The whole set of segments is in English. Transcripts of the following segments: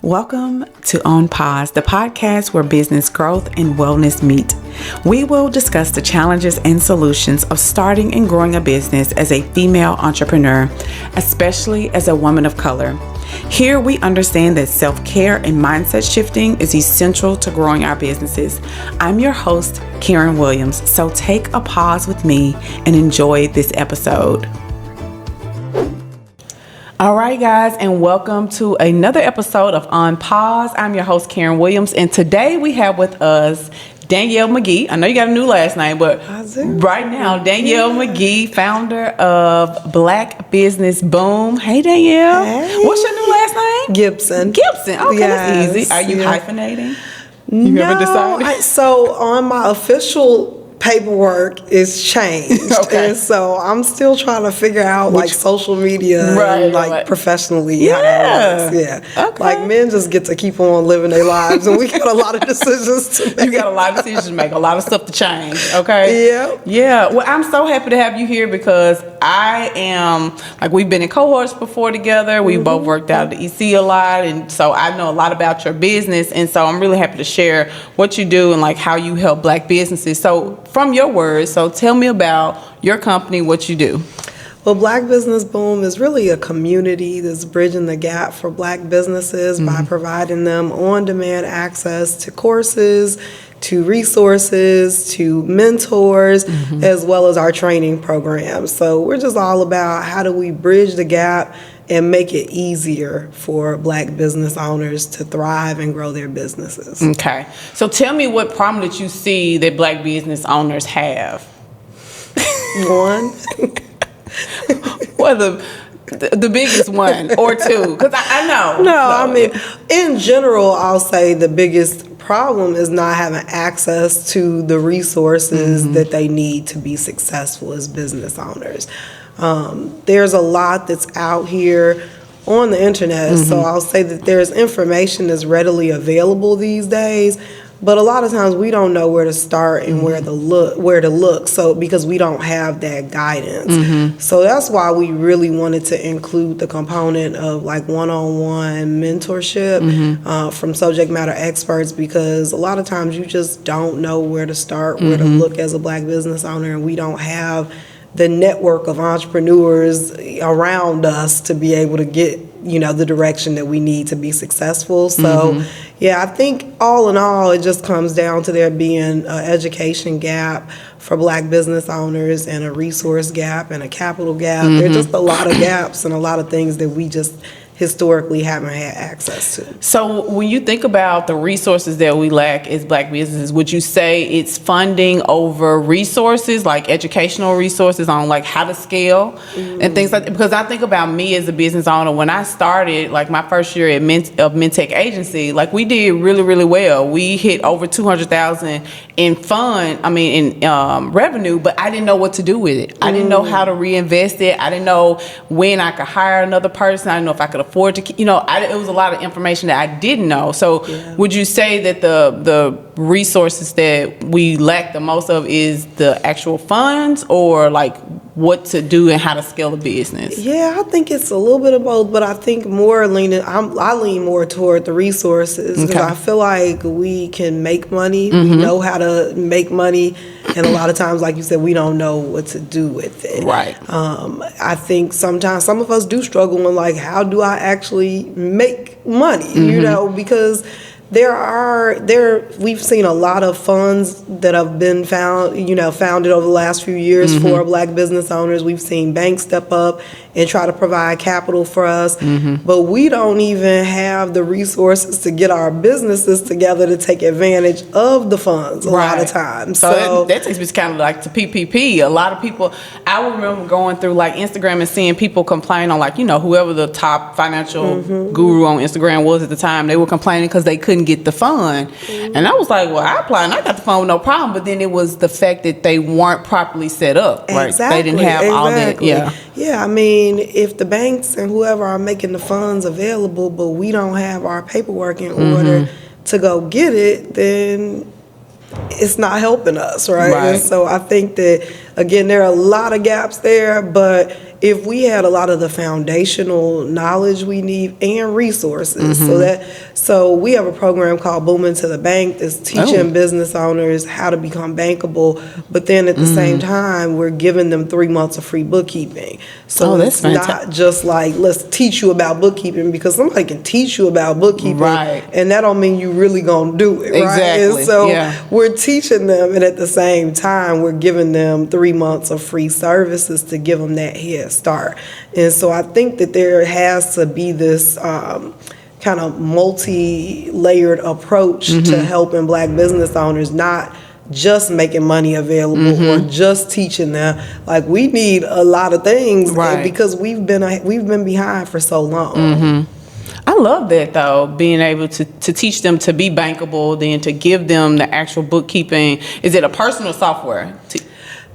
Welcome to On Pause, the podcast where business growth and wellness meet. We will discuss the challenges and solutions of starting and growing a business as a female entrepreneur, especially as a woman of color. Here we understand that self-care and mindset shifting is essential to growing our businesses. I'm your host, Karen Williams, so take a pause with me and enjoy this episode. All right, guys, and welcome to another episode of On Pause. I'm your host, Karen Williams, and today we have with us Danielle McGee. I know you got a new last name, but right now, Danielle McGee, founder of Black Business Boom. Hey, Danielle. Hey. What's your new last name? Gibson. Okay, that's easy. Are you hyphenating? You haven't decided? So on my official paperwork is changed, Okay. and so I'm still trying to figure out like social media, and, professionally how that works. Yeah, Okay. like men just get to keep on living their lives, and we got a lot of decisions to make. You got a lot of decisions to make, a lot of stuff to change. Okay. Yep. Yeah. Well, I'm so happy to have you here because I am we've been in cohorts before together. We both worked out at the EC a lot, and so I know a lot about your business, and so I'm really happy to share what you do and like how you help Black businesses. So from your words, so tell me about your company, what you do. Well, Black Business Boom is really a community that's bridging the gap for Black businesses by providing them on-demand access to courses, to resources, to mentors, as well as our training programs. So we're just all about how do we bridge the gap and make it easier for Black business owners to thrive and grow their businesses. Okay. So tell me what problem that you see that Black business owners have. One. Well, the biggest one or two, because I know. No, I mean, in general, I'll say the biggest problem is not having access to the resources that they need to be successful as business owners. There's a lot that's out here on the internet, so I'll say that there's information that's readily available these days, but a lot of times we don't know where to start and where to look. So because we don't have that guidance, so that's why we really wanted to include the component of like one-on-one mentorship from subject matter experts, because a lot of times you just don't know where to start, where to look as a Black business owner, and we don't have the network of entrepreneurs around us to be able to get, the direction that we need to be successful. So, I think all in all, it just comes down to there being an education gap for Black business owners and a resource gap and a capital gap. There's just a lot of gaps and a lot of things that we just historically haven't had access to. So when you think about the resources that we lack as Black businesses, would you say it's funding over resources, like educational resources on like how to scale and things like that? Because I think about me as a business owner, when I started like my first year at Mentech agency, like we did really, really well. We hit over 200,000 in revenue, but I didn't know what to do with it. I didn't know how to reinvest it. I didn't know when I could hire another person. I didn't know if I could afford to, it was a lot of information that I didn't know. So would you say that the resources that we lack the most of is the actual funds, or like what to do and how to scale a business? Yeah, I think it's a little bit of both, but I think I lean more toward the resources, because I feel like we can make money, we know how to make money, and a lot of times, like you said, we don't know what to do with it. Right. I think sometimes some of us do struggle with like, how do I actually make money? Because we've seen a lot of funds that have been founded over the last few years for Black business owners. We've seen banks step up and try to provide capital for us, but we don't even have the resources to get our businesses together to take advantage of the funds a lot of times. So that takes me kind of like to PPP. A lot of people, I remember going through like Instagram and seeing people complain on like, whoever the top financial guru on Instagram was at the time, they were complaining because they couldn't get the fund. And I was like, well, I applied and I got the fund with no problem, but then it was the fact that they weren't properly set up, right? Exactly. They didn't have all that. Yeah, I mean, if the banks and whoever are making the funds available, but we don't have our paperwork in order to go get it, then it's not helping us, right? And so I think that, again, there are a lot of gaps there, but if we had a lot of the foundational knowledge we need and resources. So we have a program called Boom Into the Bank that's teaching business owners how to become bankable, but then at the same time, we're giving them 3 months of free bookkeeping. So it's not just like, let's teach you about bookkeeping, because somebody can teach you about bookkeeping, and that don't mean you really gonna do it, right? And so we're teaching them, and at the same time, we're giving them 3 months of free services to give them that head start. And so I think that there has to be this kind of multi-layered approach to helping Black business owners, not just making money available or just teaching them. Like, we need a lot of things because we've been behind for so long. I love that, though, being able to teach them to be bankable, then to give them the actual bookkeeping. Is it a personal software?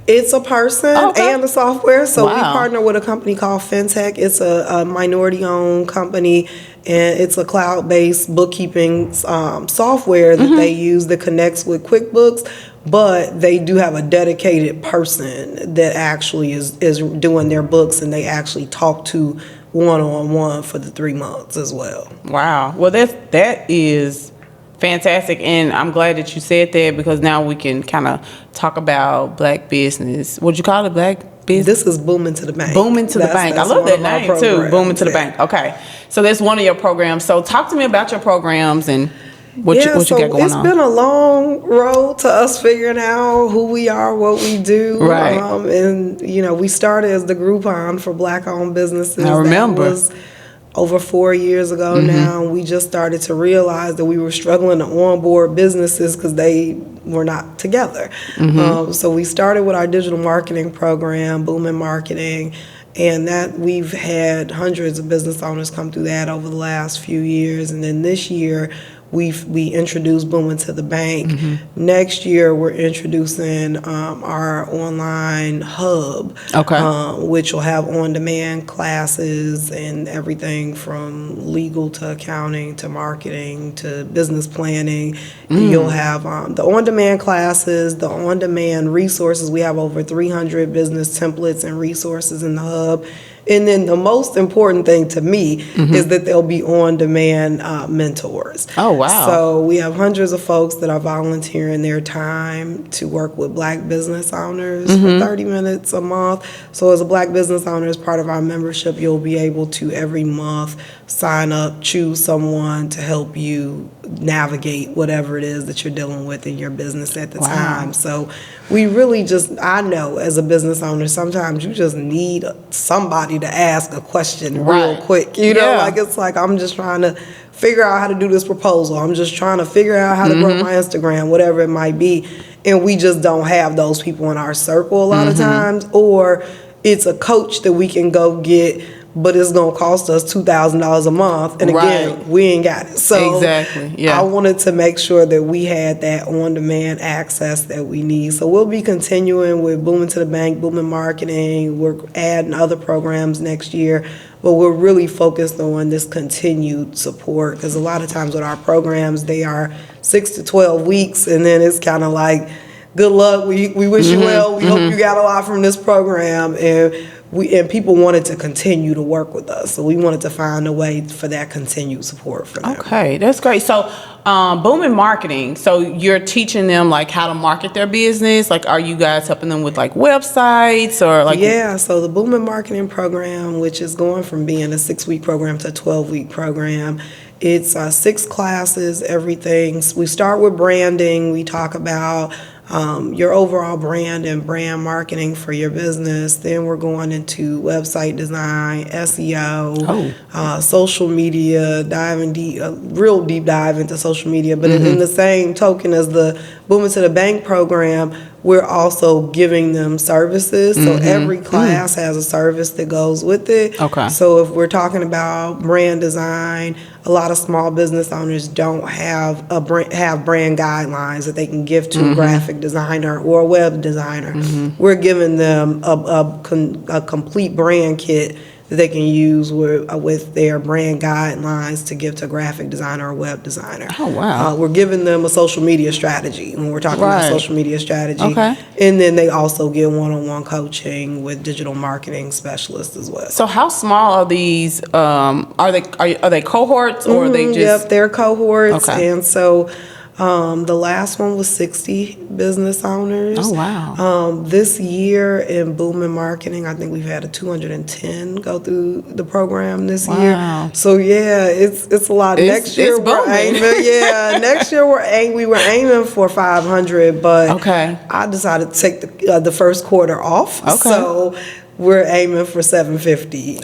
It's a person and a software. So we partner with a company called FinTech. It's a minority-owned company, and it's a cloud-based bookkeeping software that they use that connects with QuickBooks. But they do have a dedicated person that actually is doing their books, and they actually talk to one-on-one for the 3 months as well. Wow. Well, that is fantastic, and I'm glad that you said that, because now we can kind of talk about Black business. What'd you call it, Black business? This is Boom Into the Bank. Boom Into the Bank. I love that name too. Boom Into the Bank. Okay, so that's one of your programs. So talk to me about your programs and what you got going on. It's been a long road to us figuring out who we are, what we do. Right. And we started as the Groupon for Black-owned businesses. I remember. That was over 4 years ago now. We just started to realize that we were struggling to onboard businesses because they were not together. So we started with our digital marketing program, Boom in Marketing, and that we've had hundreds of business owners come through that over the last few years. And then this year, we introduced Boom Into the Bank. Next year, we're introducing our online hub, which will have on-demand classes and everything from legal to accounting to marketing to business planning. You'll have the on-demand classes, the on-demand resources. We have over 300 business templates and resources in the hub. And then the most important thing to me is that there'll be on-demand mentors. Oh, wow. So we have hundreds of folks that are volunteering their time to work with Black business owners for 30 minutes a month. So as a Black business owner, as part of our membership, you'll be able to every month sign up, choose someone to help you navigate whatever it is that you're dealing with in your business at the time. So we really I know as a business owner, sometimes you just need somebody to ask a question real quick. It's like, I'm just trying to figure out how to do this proposal. I'm just trying to figure out how to grow my Instagram, whatever it might be. And we just don't have those people in our circle a lot of times. Or it's a coach that we can go get, but it's going to cost us $2,000 a month. And again, we ain't got it. So I wanted to make sure that we had that on-demand access that we need. So we'll be continuing with Boom Into the Bank, Boom in Marketing. We're adding other programs next year. But we're really focused on this continued support, because a lot of times with our programs, they are 6 to 12 weeks. And then it's kind of like, good luck. We wish you well. We hope you got a lot from this program. And people wanted to continue to work with us. So we wanted to find a way for that continued support for them. Okay, that's great. So Boom in Marketing, so you're teaching them like how to market their business? Like, are you guys helping them with like websites or like? Yeah, so the Boom in Marketing program, which is going from being a 6-week program to a 12-week program, it's 6 classes, everything. We start with branding. We talk about your overall brand and brand marketing for your business. Then we're going into website design, SEO, social media, diving deep, a real deep dive into social media. But in the same token as the Boom Into the Bank program, we're also giving them services. So every class has a service that goes with it. So if we're talking about brand design, a lot of small business owners don't have brand guidelines that they can give to a graphic designer or a web designer. We're giving them a complete brand kit that they can use with their brand guidelines to give to a graphic designer or web designer. Oh, wow. We're giving them a social media strategy when we're talking about social media strategy. Okay. And then they also get one-on-one coaching with digital marketing specialists as well. So how small are these? Are they cohorts or are they just? Yep, they're cohorts. Okay. And so the last one was 60 business owners. Oh, wow. This year in Boom Marketing, I think we've had 210 go through the program this year. So yeah, it's a lot. Next year we're aiming. Next year we were aiming for 500, but I decided to take the first quarter off. Okay. So we're aiming for 750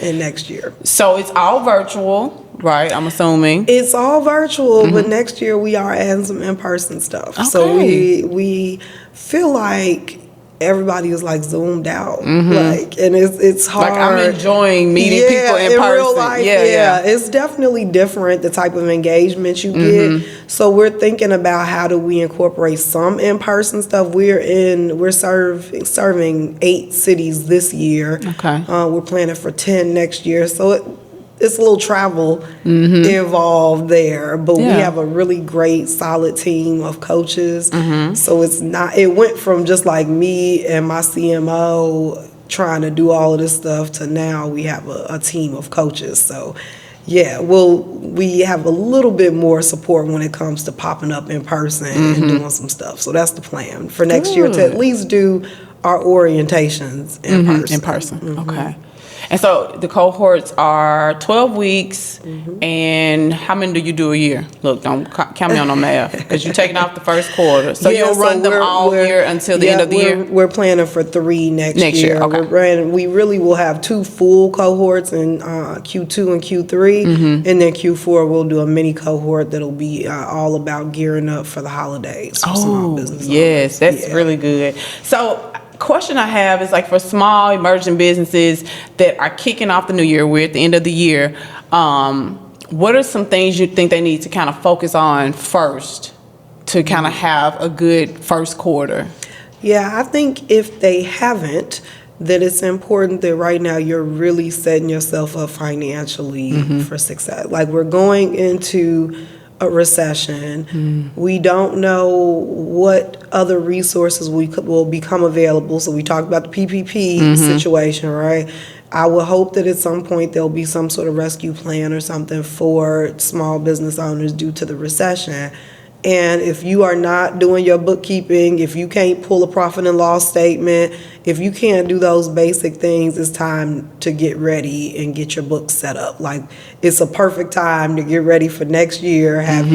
in next year. So it's all virtual, right? I'm assuming. It's all virtual, but next year we are adding some in-person stuff. So we feel like everybody is like zoomed out, like, and it's hard. Like I'm enjoying meeting people in person. Real life, it's definitely different, the type of engagement you get. So we're thinking about how do we incorporate some in-person stuff. We're serving 8 cities this year. We're planning for 10 next year. So it's a little travel involved there, but we have a really great, solid team of coaches. So it went from just like me and my CMO trying to do all of this stuff to now we have a team of coaches. So yeah, we have a little bit more support when it comes to popping up in person and doing some stuff. So that's the plan for next year, to at least do our orientations in person. Okay. And so the cohorts are 12 weeks, and how many do you do a year? Look, don't count me on no math, because you're taking off the first quarter. So you'll run them all year until the end of the year? We're planning for 3 next year. Okay. We really will have 2 full cohorts in Q2 and Q3, and then Q4 we'll do a mini cohort that'll be all about gearing up for the holidays for small business owners. Yes, that's really good. So question I have is, like, for small emerging businesses that are kicking off the new year, we're at the end of the year, what are some things you think they need to kind of focus on first to kind of have a good first quarter? Yeah, I think if they haven't, that it's important that right now you're really setting yourself up financially for success. Like, we're going into a recession. We don't know what other resources will become available. So we talked about the PPP situation, right? I would hope that at some point there'll be some sort of rescue plan or something for small business owners due to the recession. And if you are not doing your bookkeeping, if you can't pull a profit and loss statement, if you can't do those basic things, it's time to get ready and get your books set up. Like, it's a perfect time to get ready for next year. Have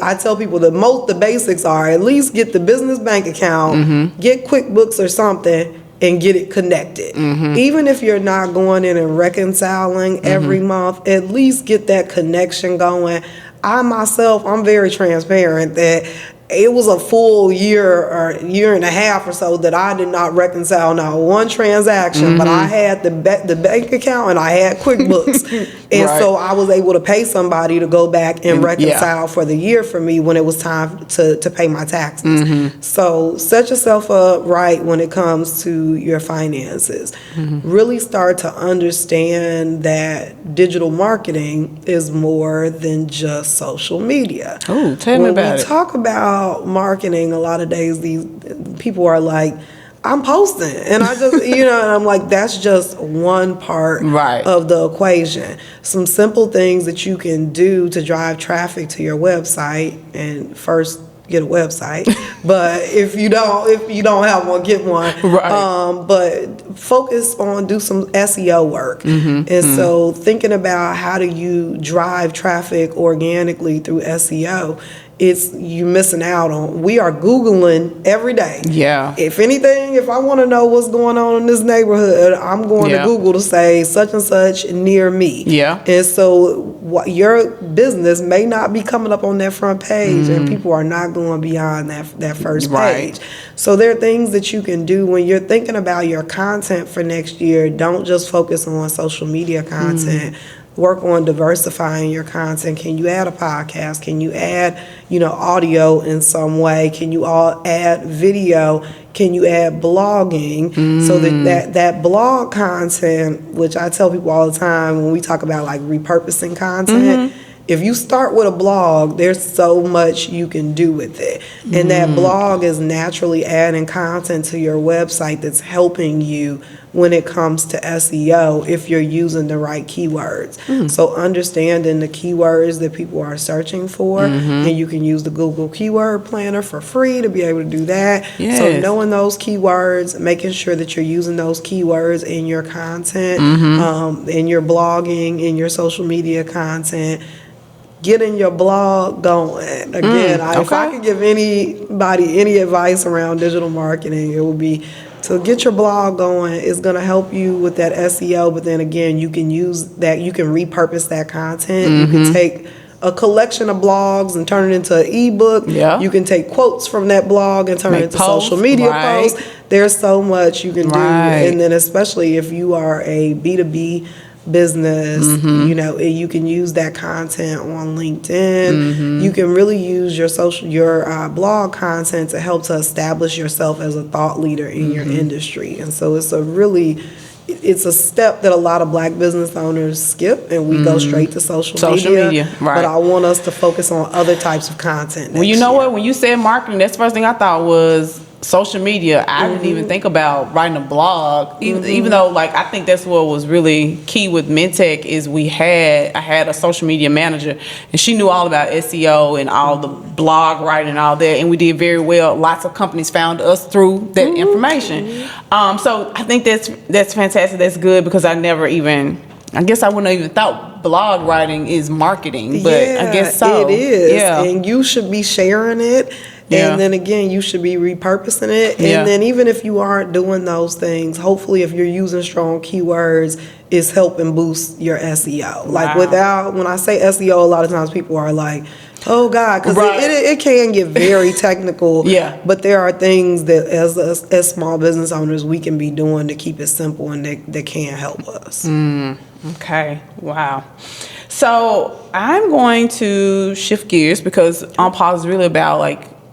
I tell people the basics are at least get the business bank account, get QuickBooks or something, and get it connected. Even if you're not going in and reconciling every month, at least get that connection going. I myself, I'm very transparent that it was a full year or year and a half or so that I did not reconcile not one transaction, but I had the bank account and I had QuickBooks. And so I was able to pay somebody to go back and reconcile for the year for me when it was time to pay my taxes. So set yourself up right when it comes to your finances. Really start to understand that digital marketing is more than just social media. Oh, tell me about it. When we talk about marketing, a lot of days these people are like, I'm posting, and I just, and I'm like, that's just one part of the equation. Some simple things that you can do to drive traffic to your website, and first get a website, but if you don't have one, get one. But focus on, do some SEO work. So thinking about how do you drive traffic organically through SEO, it's you missing out on. We are Googling every day. If anything, if I want to know what's going on in this neighborhood, I'm going to Google to say such and such near me. And so your business may not be coming up on that front page, and people are not going beyond that first page. So there are things that you can do when you're thinking about your content for next year. Don't just focus on social media content. work on diversifying your content? Can you add a podcast? Can you add, audio in some way? Can you all add video? Can you add blogging? So that blog content, which I tell people all the time when we talk about like repurposing content, if you start with a blog, there's so much you can do with it. And that blog is naturally adding content to your website that's helping you when it comes to SEO if you're using the right keywords. So understanding the keywords that people are searching for, and you can use the Google Keyword Planner for free to be able to do that. Yes. So knowing those keywords, making sure that you're using those keywords in your content, in your blogging, in your social media content, getting your blog going. Again, if I could give anybody any advice around digital marketing, it would be to get your blog going. It's going to help you with that SEO, but then again, you can use that, you can repurpose that content. You can take a collection of blogs and turn it into an ebook. You can take quotes from that blog and turn it into social media posts. There's so much you can do. And then especially if you are a B2B business, you can use that content on LinkedIn. You can really use your blog content to help to establish yourself as a thought leader in your industry. And so it's a step that a lot of Black business owners skip, and we go straight to social media. But I want us to focus on other types of content. Well, you know what? When you said marketing, that's the first thing I thought was social media. I didn't even think about writing a blog, even though like I think that's what was really key with Mentech is I had a social media manager, and she knew all about SEO and all the blog writing and all that, and we did very well. Lots of companies found us through that information. So I think that's fantastic. That's good, because I guess I wouldn't have even thought blog writing is marketing, but I guess so. It is, and you should be sharing it. And then again, you should be repurposing it. And then even if you aren't doing those things, hopefully if you're using strong keywords, it's helping boost your SEO. Like when I say SEO, a lot of times people are like, oh God, because it can get very technical. But there are things that as small business owners we can be doing to keep it simple, and that can help us. Okay. Wow. So I'm going to shift gears, because On Pause is really about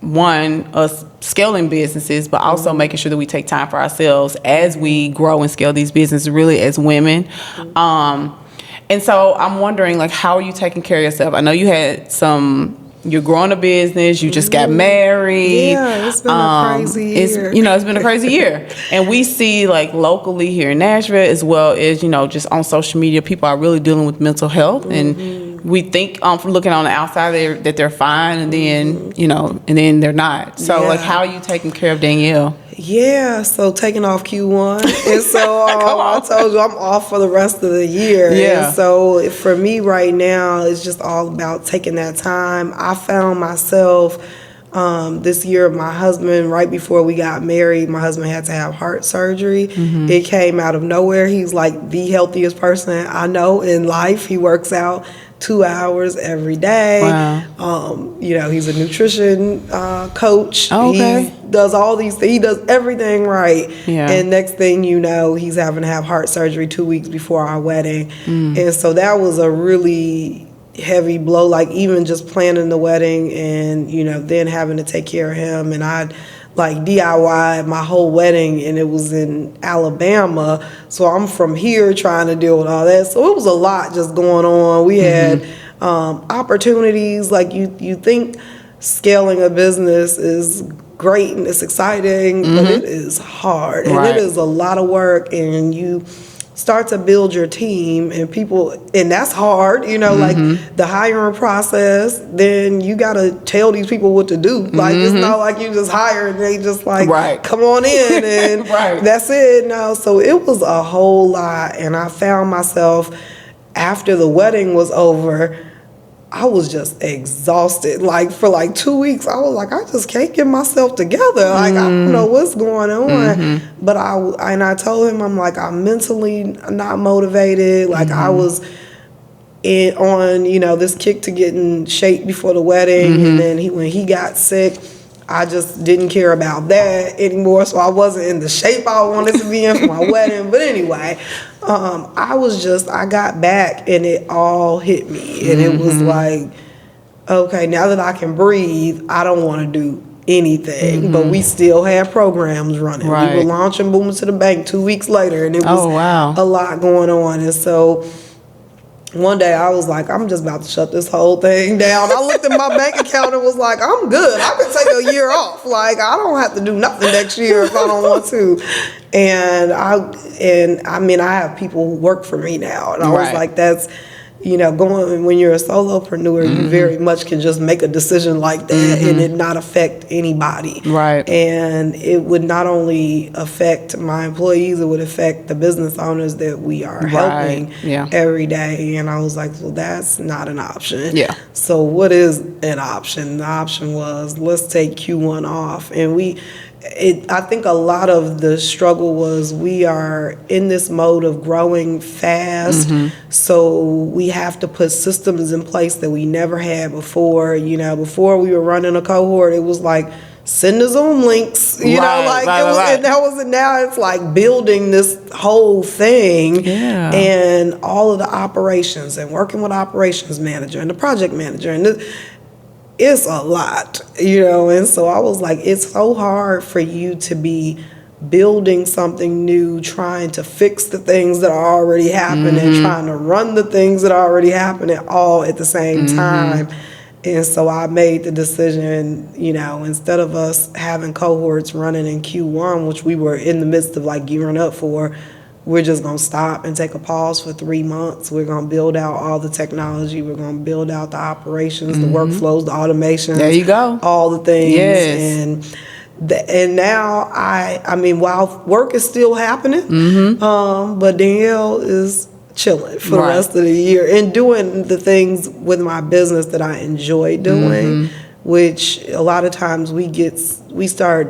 us scaling businesses, but also making sure that we take time for ourselves as we grow and scale these businesses, really as women. And so I'm wondering, how are you taking care of yourself? I know you're growing a business, you just got married. It's been a crazy year. It's been a crazy year. And we see locally here in Nashville, as well as, just on social media, people are really dealing with mental health. And we think from looking on the outside that they're fine, and then, and then they're not. So how are you taking care of Danielle? So taking off Q1. And so I told you I'm off for the rest of the year. And so for me right now, it's just all about taking that time. I found myself this year, my husband, right before we got married, my husband had to have heart surgery. It came out of nowhere. He's like the healthiest person I know in life. He works out 2 hours every day. He's a nutrition coach. He does all these things. He does everything right. And next thing you know, he's having to have heart surgery 2 weeks before our wedding. And so that was a really heavy blow, even just planning the wedding and, then having to take care of him. And I DIY my whole wedding, and it was in Alabama, so I'm from here trying to deal with all that. So it was a lot just going on. We had opportunities. You think scaling a business is great and it's exciting, but it is hard, and it is a lot of work, and you start to build your team and people, and that's hard, the hiring process. Then you got to tell these people what to do. It's not like you just hire and they just come on in and that's it. No, so it was a whole lot, and I found myself after the wedding was over, I was just exhausted. For 2 weeks, I was like, I just can't get myself together. I don't know what's going on. But I told him, I'm mentally not motivated. I was on, this kick to get in shape before the wedding. And then when he got sick, I just didn't care about that anymore, so I wasn't in the shape I wanted to be in for my wedding. But anyway, I got back and it all hit me. And it was like, okay, now that I can breathe, I don't want to do anything. But we still had programs running. Right. We were launching Booming to the Bank 2 weeks later, and it was a lot going on. And so one day I was like, I'm just about to shut this whole thing down. I looked at my bank account and was like, I'm good. I can take a year off. Like, I don't have to do nothing next year if I don't want to. And I have people who work for me now. And I was like, that's, going, when you're a solopreneur, you very much can just make a decision like that and it not affect anybody. Right. And it would not only affect my employees, it would affect the business owners that we are helping every day. And I was like, well, that's not an option. Yeah. So what is an option? The option was, let's take Q1 off. And I think a lot of the struggle was we are in this mode of growing fast, so we have to put systems in place that we never had before. Before we were running a cohort, it was like, send the Zoom links, and that was it. Now it's like building this whole thing and all of the operations and working with the operations manager and the project manager and it's a lot, and so I was like, it's so hard for you to be building something new, trying to fix the things that are already happening, trying to run the things that are already happening all at the same time. And so I made the decision, instead of us having cohorts running in Q1, which we were in the midst of like gearing up for, we're just going to stop and take a pause for 3 months. We're going to build out all the technology. We're going to build out the operations, the workflows, the automations. There you go. All the things. Yes. And now I mean, while work is still happening, but Danielle is chilling for the rest of the year and doing the things with my business that I enjoy doing, which a lot of times we start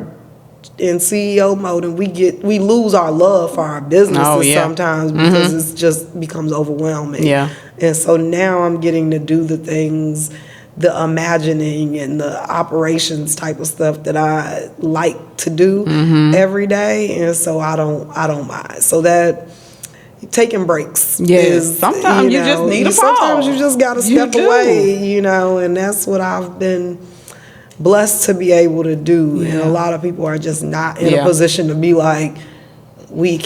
in CEO mode and we lose our love for our businesses sometimes because it just becomes overwhelming. Yeah. And so now I'm getting to do the things, the imagining and the operations type of stuff that I like to do every day, and so I don't mind. So that taking breaks is sometimes you just need a pause. Sometimes you just got to step away, and that's what I've been blessed to be able to do. And a lot of people are just not in a position to be like, we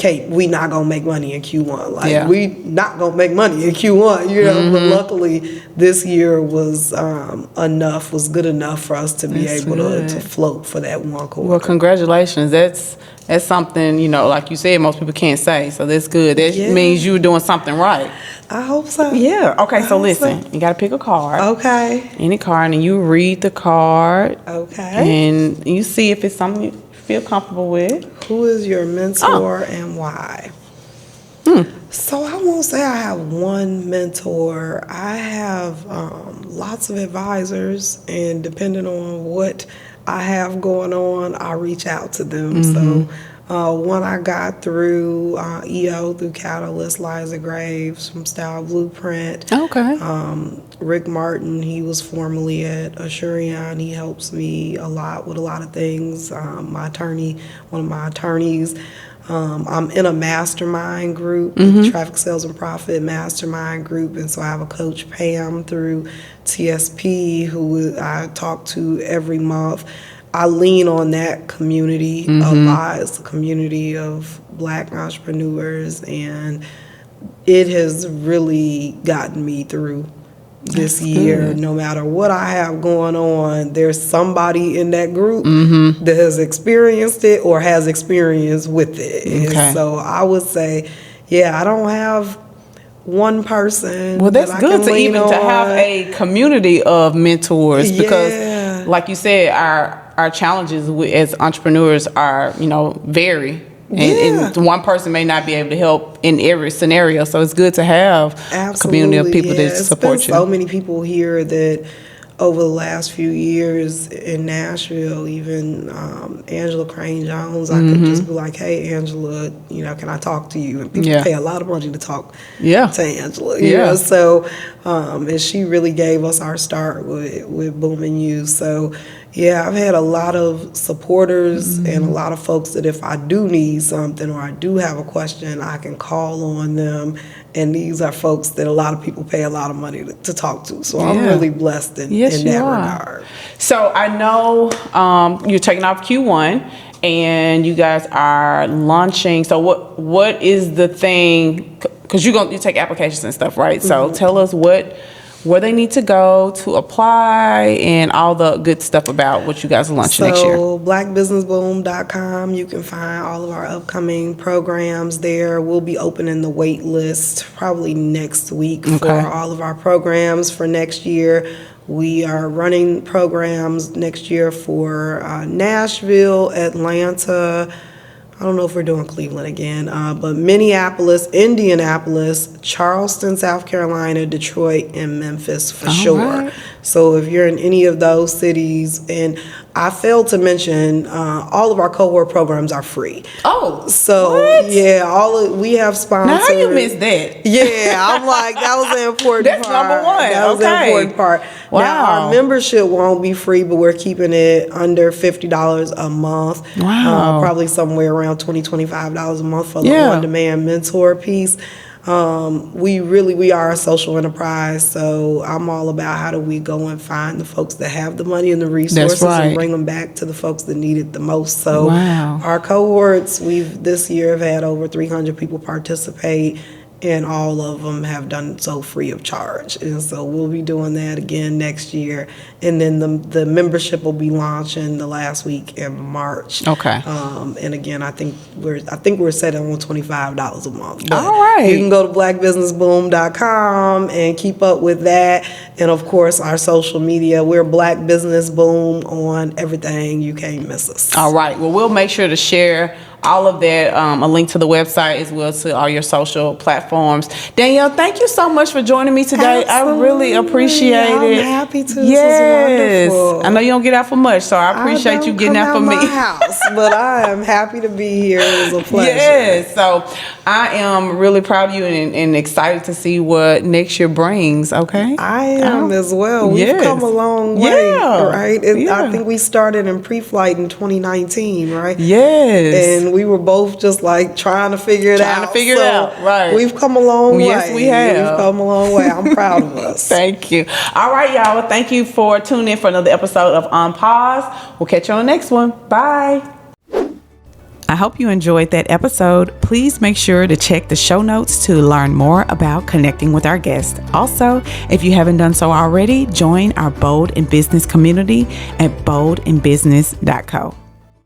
not gonna make money in Q1. Like we not gonna make money in Q1, but luckily this year was good enough for us to be able to float for that one quarter. Well, congratulations. That's something, like you said, most people can't say. So that's good. That means you're doing something right. I hope so. Yeah. Okay, so listen, you gotta pick a card. Okay. Any card, and you read the card. Okay. And you see if it's something you feel comfortable with. Who is your mentor and why? So I won't say I have one mentor. I have lots of advisors, and depending on what I have going on, I reach out to them. So when I got through EO through Catalyst, Liza Graves from Style Blueprint. Okay. Rick Martin, he was formerly at Assurion. He helps me a lot with a lot of things. One of my attorneys. I'm in a mastermind group, Traffic Sales and Profit Mastermind Group, and so I have a coach, Pam, through TSP, who I talk to every month. I lean on that community a lot. It's a community of Black entrepreneurs, and it has really gotten me through this year. No matter what I have going on, there's somebody in that group that has experienced it or has experience with it. And so I would say, I don't have one person. Well, that's good to even to have a community of mentors because, like you said, our challenges as entrepreneurs are, vary. And one person may not be able to help in every scenario. So it's good to have a community of people that support you. So many people here that over the last few years in Nashville, even Angela Crane Jones, I could just be like, hey, Angela, can I talk to you? And people pay a lot of money to talk to Angela. You know? So, and she really gave us our start with Booming You. So, yeah, I've had a lot of supporters and a lot of folks that if I do need something or I do have a question, I can call on them. And these are folks that a lot of people pay a lot of money to talk to. So I'm really blessed in that regard. So I know you're taking off Q1 and you guys are launching. So what is the thing? Because you take applications and stuff, right? So tell us where they need to go to apply and all the good stuff about what you guys are launching next year. So blackbusinessboom.com, you can find all of our upcoming programs there. We'll be opening the wait list probably next week for all of our programs for next year. We are running programs next year for Nashville, Atlanta. I don't know if we're doing Cleveland again, but Minneapolis, Indianapolis, Charleston, South Carolina, Detroit, and Memphis for sure. Right. So if you're in any of those cities, and I failed to mention, all of our cohort programs are free. Oh, so what? Yeah, we have sponsors. Now how you missed that? Yeah, I'm like, that was the important That's part. That's number one. That was the important part. Wow. Now our membership won't be free, but we're keeping it under $50 a month. Wow. Probably somewhere around $20-$25 a month for the on-demand mentor piece. We are a social enterprise, so I'm all about how do we go and find the folks that have the money and the resources and bring them back to the folks that need it the most. So our cohorts, this year have had over 300 people participate, and all of them have done so free of charge. And so we'll be doing that again next year. And then the membership will be launching the last week in March. Okay. And again, I think we're set on $25 a month. But all right. You can go to blackbusinessboom.com and keep up with that. And of course, our social media, we're Black Business Boom on everything. You can't miss us. All right. Well, we'll make sure to share all of that, a link to the website as well to all your social platforms. Danielle, thank you so much for joining me today. Absolutely. I really appreciate it. I'm happy to. Yes. This is wonderful. I know you don't get out for much, so I appreciate you getting out for me. My house, but I am happy to be here. It was a pleasure. Yes. So I am really proud of you and excited to see what next year brings. Okay. I am as well. We've come a long way, right? I think we started in pre-flight in 2019, right? Yes. And we were both just like trying to figure it out. Right. We've come a long way. Yes, we have. We've come a long way. I'm proud of us. Thank you. All right, y'all. Well, thank you for tuning in for another episode of On Pause. We'll catch you on the next one. Bye. I hope you enjoyed that episode. Please make sure to check the show notes to learn more about connecting with our guests. Also, if you haven't done so already, join our Bold in Business community at boldinbusiness.co.